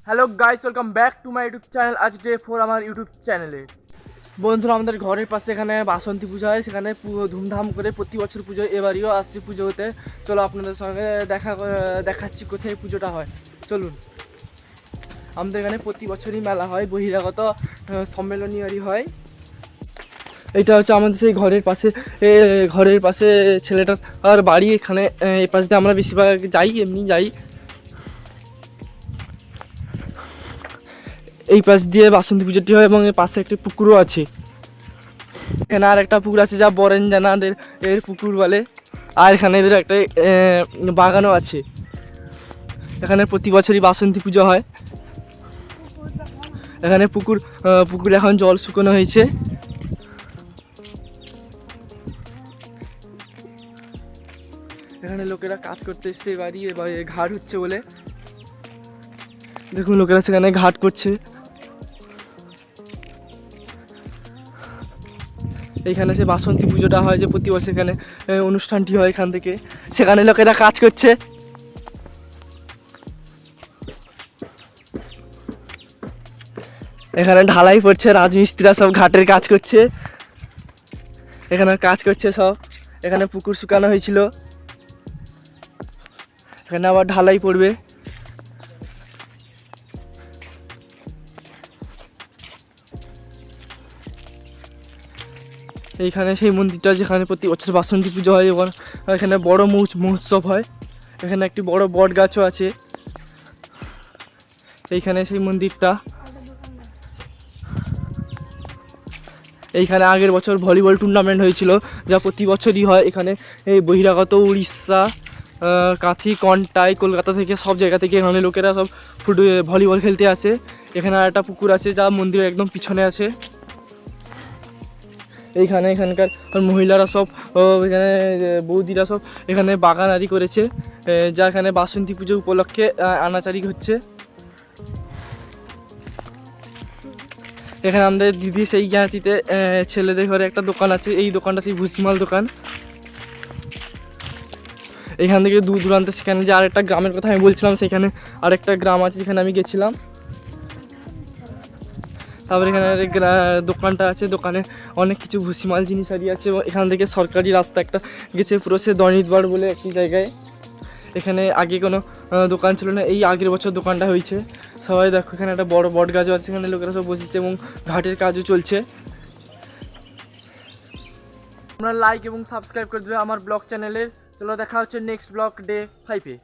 Hello guys, welcome back to my YouTube channel. আজ day 4 আমার YouTube চ্যানেলে। বন্ধুরা, আমাদের ঘরের পাশে এখানে বাসন্তী পুজো হয়, সেখানে ধুমধাম করে প্রতি বছর পুজো, এবারেও আসছে পুজো হতে। চলো আপনাদের সঙ্গে দেখাচ্ছি কোথায় পুজোটা হয়। চলুন। আমাদের এখানে প্রতি বছরই মেলা হয়, বহিরাগত সম্মেলনীয় হয়। এটা হচ্ছে আমাদের সেই ঘরের পাশে ছেলেটার আর বাড়ি। এখানে এই পাশ দিয়ে আমরা বেশিরভাগ যাই, এমনি যাই। এই পাশ দিয়ে বাসন্তী পুজোটি হয় এবং এর পাশে একটি পুকুরও আছে। এখানে আর একটা পুকুর আছে যা বরেঞ্জানাদের এর পুকুর বলে। আর এখানে এদের একটা বাগানও আছে। এখানে প্রতি বছরই বাসন্তী পুজো হয়। এখানে পুকুরে এখন জল শুকানো হয়েছে। এখানে লোকেরা কাজ করতে এসছে, বাড়ি ঘাট হচ্ছে বলে। দেখুন, লোকেরা সেখানে ঘাট করছে। এইখানে সে বাসন্তী পুজোটা হয়, যে প্রতি বছর এখানে অনুষ্ঠানটি হয়। এখান থেকে সেখানে লোকেরা কাজ করছে। এখানে ঢালাই পড়ছে, রাজমিস্ত্রিরা সব ঘাটের কাজ করছে। এখানে কাজ করছে সব। এখানে পুকুর শুকানো হয়েছিল, এখানে আবার ঢালাই পড়বে। এইখানে সেই মন্দিরটা যেখানে প্রতি বছর বাসন্তী পুজো হয় এবং এখানে বড় মহোৎসব হয়। এখানে একটি বড় বট গাছও আছে। এইখানে সেই মন্দিরটা। এইখানে আগের বছর ভলিবল টুর্নামেন্ট হয়েছিল, যা প্রতি বছরই হয়। এখানে এই বহিরাগত উড়িষ্যা, কাঁথি, কন্টাই, কলকাতা থেকে সব জায়গা থেকে এখানে লোকেরা সব ভলিবল খেলতে আসে। এখানে আর একটা পুকুর আছে যা মন্দিরের একদম পিছনে আছে। এখানকার মহিলারা সব, এখানে বৌদিরা সব এখানে বাগান আদি করেছে, যা এখানে বাসন্তী পুজো উপলক্ষে আনাচারি হচ্ছে। এখানে আমাদের দিদি সেই জ্ঞাতিতে ছেলেদের ঘরে একটা দোকান আছে। এই দোকানটা সেই ভুসিমাল দোকান। এখান থেকে দূর দূরান্তে সেখানে যে আরেকটা গ্রামের কথা আমি বলছিলাম, সেখানে আরেকটা গ্রাম আছে যেখানে আমি গেছিলাম। তারপরে এখানে দোকানটা আছে, দোকানে অনেক কিছু ভুসিমাল জিনিস আদি আছে। এখান থেকে সরকারি রাস্তা একটা গেছে পুরো, সে দনিতবার বলে একটি জায়গায়। এখানে আগে কোনো দোকান ছিল না, এই আগের বছর দোকানটা হয়েছে। সবাই দেখো, এখানে একটা বড় বট গাছও আছে, এখানে লোকেরা সব বসেছে এবং ঘাটের কাজও চলছে। আপনারা লাইক এবং সাবস্ক্রাইব করে দেবে আমার ব্লগ চ্যানেলের। চলো, দেখা হচ্ছে নেক্সট ব্লগ ডে 5-এ।